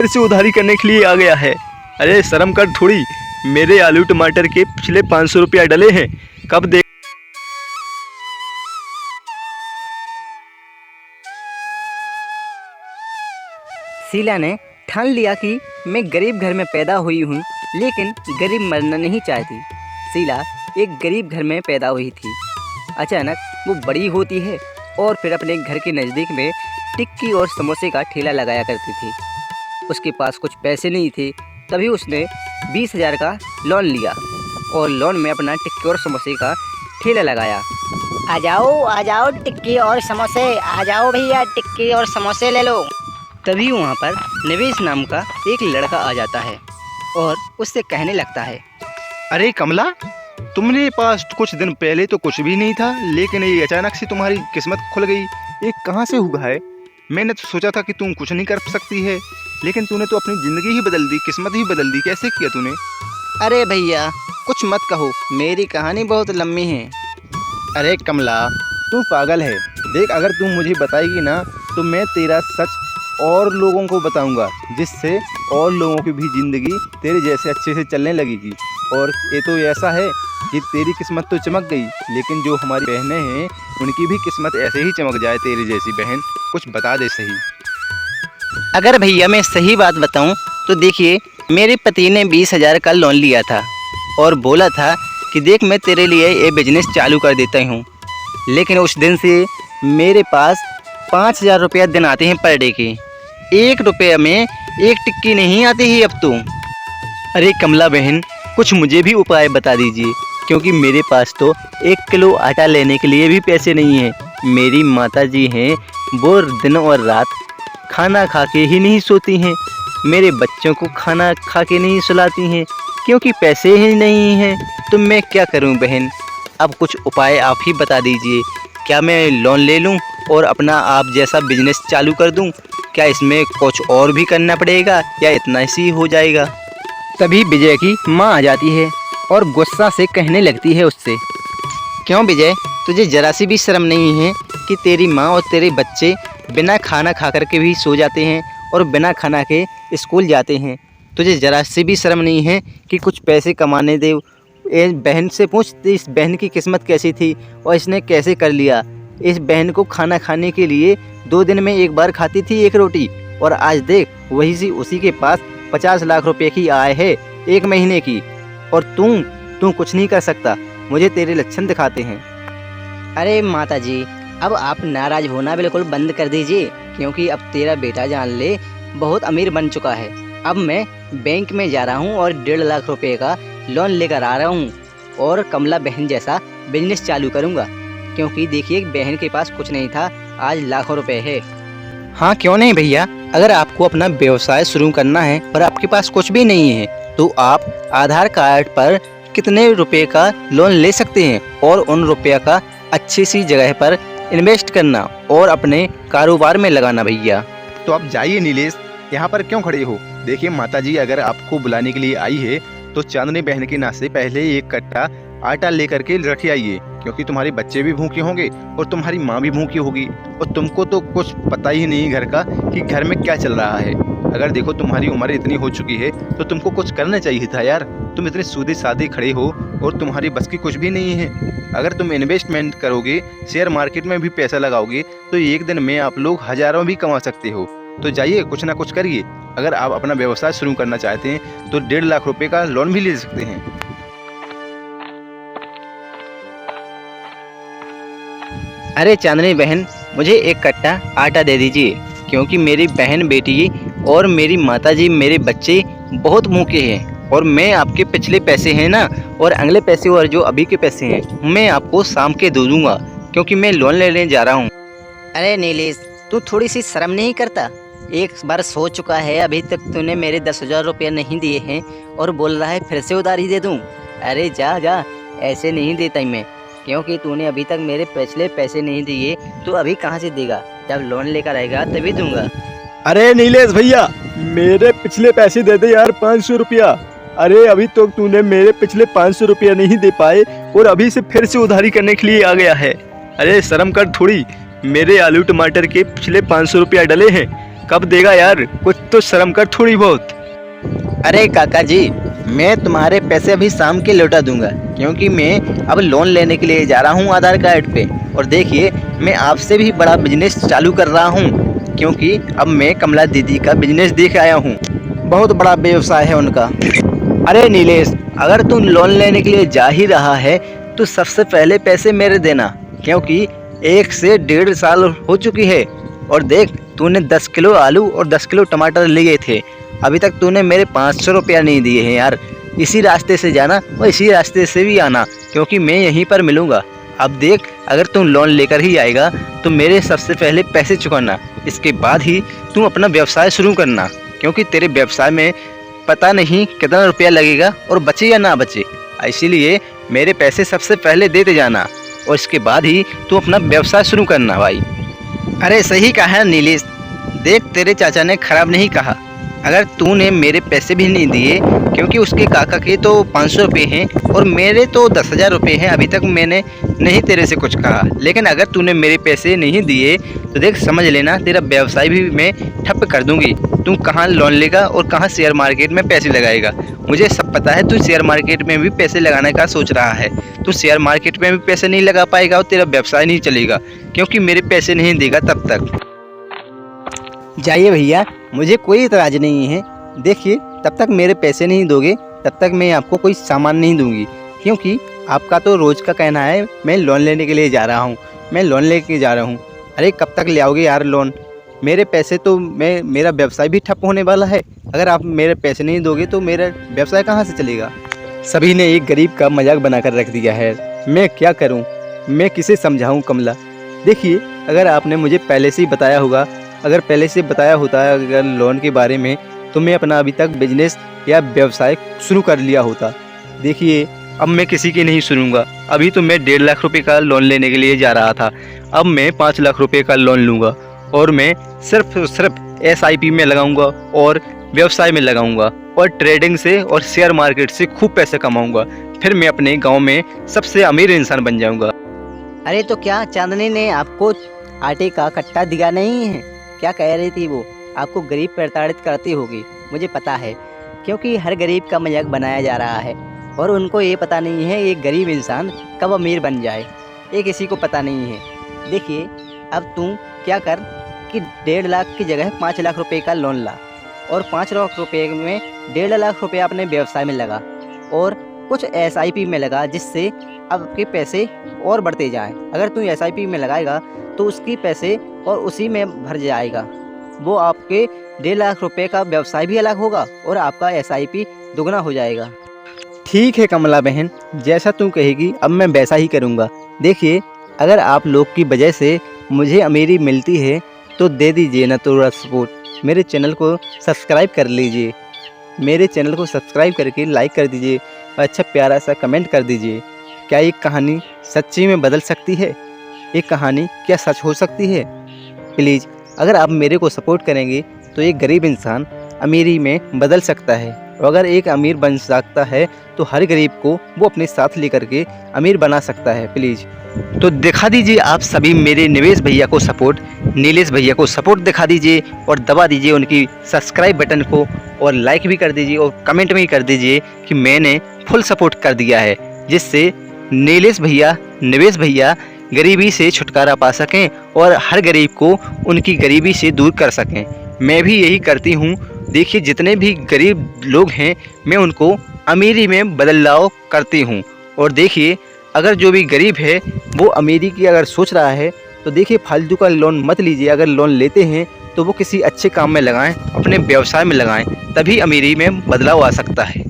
फिर से उधारी करने के लिए आ गया है। अरे शर्म कर थोड़ी, मेरे आलू टमाटर के पिछले 500 रुपया डले हैं, कब दे। शीला ने ठान लिया कि मैं गरीब घर में पैदा हुई हूँ, लेकिन गरीब मरना नहीं चाहती। शीला एक गरीब घर में पैदा हुई थी। अचानक वो बड़ी होती है और फिर अपने घर के नज़दीक में टिक्की और समोसे का ठेला लगाया करती थी। उसके पास कुछ पैसे नहीं थे, तभी उसने 20,000 का लोन लिया और लोन में अपना टिक्की और समोसे का ठेला लगाया। आ जाओ टिक्की और समोसे, आ जाओ भैया टिक्की और समोसे ले लो। तभी वहाँ पर निवेश नाम का एक लड़का आ जाता है और उससे कहने लगता है, अरे कमला, तुमने पास कुछ दिन पहले तो कुछ भी नहीं था, लेकिन ये अचानक से तुम्हारी किस्मत खुल गई। ये कहाँ से हुआ है? मैंने तो सोचा था कि तुम कुछ नहीं कर सकती है, लेकिन तूने तो अपनी ज़िंदगी ही बदल दी, किस्मत ही बदल दी। कैसे किया तूने? अरे भैया कुछ मत कहो, मेरी कहानी बहुत लंबी है। अरे कमला, तू पागल है। देख, अगर तू मुझे बताएगी ना तो मैं तेरा सच और लोगों को बताऊंगा, जिससे और लोगों की भी ज़िंदगी तेरे जैसे अच्छे से चलने लगेगी। और ये तो ऐसा है कि तेरी किस्मत तो चमक गई, लेकिन जो हमारी बहनें हैं उनकी भी किस्मत ऐसे ही चमक जाए तेरी जैसी। बहन कुछ बता दे सही। अगर भैया मैं सही बात बताऊं तो देखिए, मेरे पति ने 20,000 का लोन लिया था और बोला था कि देख मैं तेरे लिए ये बिजनेस चालू कर देता हूं। लेकिन उस दिन से मेरे पास 5,000 रुपया दिन आते हैं पर डे के। 1 रुपये में एक टिक्की नहीं आती ही अब तो। अरे कमला बहन, कुछ मुझे भी उपाय बता दीजिए, क्योंकि मेरे पास तो 1 किलो आटा लेने के लिए भी पैसे नहीं हैं। मेरी माता जी हैं, वो दिन और रात खाना खा के ही नहीं सोती हैं। मेरे बच्चों को खाना खा के नहीं सुलाती हैं, क्योंकि पैसे ही नहीं हैं। तो मैं क्या करूं बहन? अब कुछ उपाय आप ही बता दीजिए। क्या मैं लोन ले लूं और अपना आप जैसा बिजनेस चालू कर दूं? क्या इसमें कुछ और भी करना पड़ेगा या इतना ही हो जाएगा? तभी विजय की माँ आ जाती है और गुस्सा से कहने लगती है उससे, क्यों विजय, तुझे जरा सी भी शर्म नहीं है कि तेरी माँ और तेरे बच्चे बिना खाना खा कर के भी सो जाते हैं और बिना खाना के स्कूल जाते हैं? तुझे जरा सी भी शर्म नहीं है कि कुछ पैसे कमाने दे? इस बहन से पूछ, इस बहन की किस्मत कैसी थी और इसने कैसे कर लिया। इस बहन को खाना खाने के लिए 2 दिन में एक बार खाती थी 1 रोटी, और आज देख वही सी उसी के पास 50 लाख रुपए की आय है 1 महीने की, और तू कुछ नहीं कर सकता। मुझे तेरे लक्षण दिखाते हैं। अरे माता जी, अब आप नाराज़ होना बिल्कुल बंद कर दीजिए, क्योंकि अब तेरा बेटा जान ले बहुत अमीर बन चुका है। अब मैं बैंक में जा रहा हूँ और 1.5 लाख रुपए का लोन लेकर आ रहा हूँ और कमला बहन जैसा बिजनेस चालू करूँगा। क्योंकि देखिए, बहन के पास कुछ नहीं था, आज लाखों रुपए है। हाँ क्यों नहीं भैया, अगर आपको अपना व्यवसाय शुरू करना है पर आपके पास कुछ भी नहीं है तो आप आधार कार्ड पर कितने रुपए का लोन ले सकते हैं और उन रुपया का अच्छी सी जगह पर इन्वेस्ट करना और अपने कारोबार में लगाना भैया। तो आप जाइए नीलेश, यहाँ पर क्यों खड़े हो? देखिए माताजी अगर आपको बुलाने के लिए आई है तो चांदनी बहन के नाम से पहले 1 कट्टा आटा लेकर के रख आइए, क्योंकि तुम्हारे बच्चे भी भूखे होंगे और तुम्हारी माँ भी भूखी होगी, और तुमको तो कुछ पता ही नहीं घर का कि घर में क्या चल रहा है। अगर देखो तुम्हारी उम्र इतनी हो चुकी है तो तुमको कुछ करना चाहिए था यार। तुम इतने सीधे साधे खड़े हो और तुम्हारी बस की कुछ भी नहीं है। अगर तुम इन्वेस्टमेंट करोगे, शेयर मार्केट में भी पैसा लगाओगे तो एक दिन में आप लोग हज़ारों भी कमा सकते हो। तो जाइए कुछ ना कुछ करिए। अगर आप अपना व्यवसाय शुरू करना चाहते हैं तो 1.5 लाख रुपए का लोन भी ले सकते हैं। अरे चांदनी बहन, मुझे 1 कट्टा आटा दे दीजिए, क्योंकि मेरी बहन बेटी और मेरी माताजी, मेरे बच्चे बहुत भूखे हैं, और मैं आपके पिछले पैसे हैं ना और अगले पैसे और जो अभी के पैसे हैं मैं आपको शाम के दे दूँगा, क्योंकि मैं लोन लेने जा रहा हूँ। अरे नीलेश, तू थोड़ी सी शर्म नहीं करता? एक बार सो चुका है, अभी तक तूने मेरे 10,000 रुपये नहीं दिए हैं और बोल रहा है फिर से उधारी दे दूँ। अरे जा जा, ऐसे नहीं देता मैं, क्योंकि तूने अभी तक मेरे पिछले पैसे नहीं दिए तो अभी कहाँ से देगा? जब लोन लेकर आएगा तभी दूंगा। अरे नीलेश भैया, मेरे पिछले पैसे दे दे यार, 500 रुपया। अरे अभी तो तूने मेरे पिछले 500 रुपया नहीं दे पाए और अभी से फिर से उधारी करने के लिए आ गया है। अरे शर्म कर थोड़ी, मेरे आलू टमाटर के पिछले 500 रुपया डले हैं, कब देगा यार, कुछ तो शर्म कर थोड़ी बहुत। अरे काका जी, मैं तुम्हारे पैसे अभी शाम के लौटा दूंगा, क्योंकि मैं अब लोन लेने के लिए जा रहा हूँ आधार कार्ड पे। और देखिए, मैं आपसे भी बड़ा बिजनेस चालू कर रहा हूँ, क्योंकि अब मैं कमला दीदी का बिजनेस देख आया हूँ। बहुत बड़ा व्यवसाय है उनका। अरे नीलेश, अगर तू लोन लेने के लिए जा ही रहा है तो सबसे पहले पैसे मेरे देना, क्योंकि 1 से 1.5 साल हो चुकी है। और देख, तूने 10 किलो आलू और 10 किलो टमाटर लिए थे, अभी तक तूने मेरे 500 रुपया नहीं दिए हैं यार। इसी रास्ते से जाना और इसी रास्ते से भी आना, क्योंकि मैं यहीं पर मिलूँगा। अब देख, अगर तुम लोन लेकर ही आएगा तो मेरे सबसे पहले पैसे चुकाना, इसके बाद ही तुम अपना व्यवसाय शुरू करना, क्योंकि तेरे व्यवसाय में पता नहीं कितना रुपया लगेगा और बचे या ना बचे। इसीलिए मेरे पैसे सबसे पहले देते जाना और इसके बाद ही तू अपना व्यवसाय शुरू करना भाई। अरे सही कहा है नीलेश, देख तेरे चाचा ने खराब नहीं कहा। अगर तूने मेरे पैसे भी नहीं दिए, क्योंकि उसके काका के तो 500 रुपये हैं और मेरे तो 10,000 रुपये हैं, अभी तक मैंने नहीं तेरे से कुछ कहा। लेकिन अगर तूने मेरे पैसे नहीं दिए तो देख, समझ लेना तेरा व्यवसाय भी मैं ठप कर दूंगी। तू कहाँ लोन लेगा और कहाँ शेयर मार्केट में पैसे लगाएगा। मुझे सब पता है, तू शेयर मार्केट में भी पैसे लगाने का सोच रहा है। तू शेयर मार्केट में भी पैसे नहीं लगा पाएगा और तेरा व्यवसाय नहीं चलेगा, क्योंकि मेरे पैसे नहीं देगा तब तक। जाइए भैया, मुझे कोई इतराज़ नहीं है। देखिए, तब तक मेरे पैसे नहीं दोगे तब तक मैं आपको कोई सामान नहीं दूंगी, क्योंकि आपका तो रोज़ का कहना है मैं लोन लेने के लिए जा रहा हूँ, मैं लोन लेके जा रहा हूँ। अरे कब तक ले आओगे यार लोन? मेरे पैसे तो मेरा व्यवसाय भी ठप होने वाला है। अगर आप मेरे पैसे नहीं दोगे तो मेरा व्यवसाय कहाँ से चलेगा? सभी ने एक गरीब का मजाक बनाकर रख दिया है। मैं क्या करूँ, मैं किसे समझाऊँ कमला? देखिए, अगर आपने मुझे पहले से ही बताया होगा, अगर पहले से बताया होता है अगर लोन के बारे में, तो मैं अपना अभी तक बिजनेस या व्यवसाय शुरू कर लिया होता। देखिए, अब मैं किसी की नहीं सुनूंगा। अभी तो मैं 1.5 लाख रुपए का लोन लेने के लिए जा रहा था, अब मैं 5 लाख रुपए का लोन लूँगा और मैं सिर्फ SIP में लगाऊंगा और व्यवसाय में लगाऊंगा और ट्रेडिंग से और शेयर मार्केट से खूब पैसे कमाऊंगा। फिर मैं अपने गाँव में सबसे अमीर इंसान बन जाऊँगा। अरे तो क्या चांदनी ने आपको आटे का कट्टा दिया नहीं है? क्या कह रही थी वो? आपको गरीब प्रताड़ित करती होगी, मुझे पता है, क्योंकि हर गरीब का मजाक बनाया जा रहा है और उनको ये पता नहीं है एक गरीब इंसान कब अमीर बन जाए, ये किसी को पता नहीं है। देखिए, अब तू क्या कर कि 1.5 लाख की जगह 5 लाख रुपए का लोन ला और 5 लाख रुपए में 1.5 लाख रुपया अपने व्यवसाय में लगा और कुछ SIP में लगा, जिससे आपके पैसे और बढ़ते जाएं। अगर तू SIP में लगाएगा तो उसकी पैसे और उसी में भर जाएगा, वो आपके 1.5 लाख रुपए का व्यवसाय भी अलग होगा और आपका SIP दुगना हो जाएगा। ठीक है कमला बहन, जैसा तू कहेगी अब मैं वैसा ही करूँगा। देखिए, अगर आप लोग की वजह से मुझे अमीरी मिलती है तो दे दीजिए ना थोड़ा सपोर्ट। मेरे चैनल को सब्सक्राइब कर लीजिए, मेरे चैनल को सब्सक्राइब करके लाइक कर दीजिए और अच्छा प्यारा सा कमेंट कर दीजिए। क्या ये कहानी सच्ची में बदल सकती है? ये कहानी क्या सच हो सकती है? प्लीज़, अगर आप मेरे को सपोर्ट करेंगे तो एक गरीब इंसान अमीरी में बदल सकता है, और अगर एक अमीर बन सकता है तो हर गरीब को वो अपने साथ लेकर के अमीर बना सकता है। प्लीज़ तो दिखा दीजिए आप सभी मेरे निवेश भैया को सपोर्ट, नीलेश भैया को सपोर्ट दिखा दीजिए और दबा दीजिए उनकी सब्सक्राइब बटन को और लाइक भी कर दीजिए और कमेंट में ही कर दीजिए कि मैंने फुल सपोर्ट कर दिया है, जिससे नीलेश भैया, निवेश भैया गरीबी से छुटकारा पा सकें और हर गरीब को उनकी गरीबी से दूर कर सकें। मैं भी यही करती हूँ। देखिए, जितने भी गरीब लोग हैं मैं उनको अमीरी में बदलाव करती हूँ। और देखिए, अगर जो भी गरीब है वो अमीरी की अगर सोच रहा है तो देखिए, फालतू का लोन मत लीजिए। अगर लोन लेते हैं तो वो किसी अच्छे काम में लगाएं, अपने व्यवसाय में लगाएं, तभी अमीरी में बदलाव आ सकता है।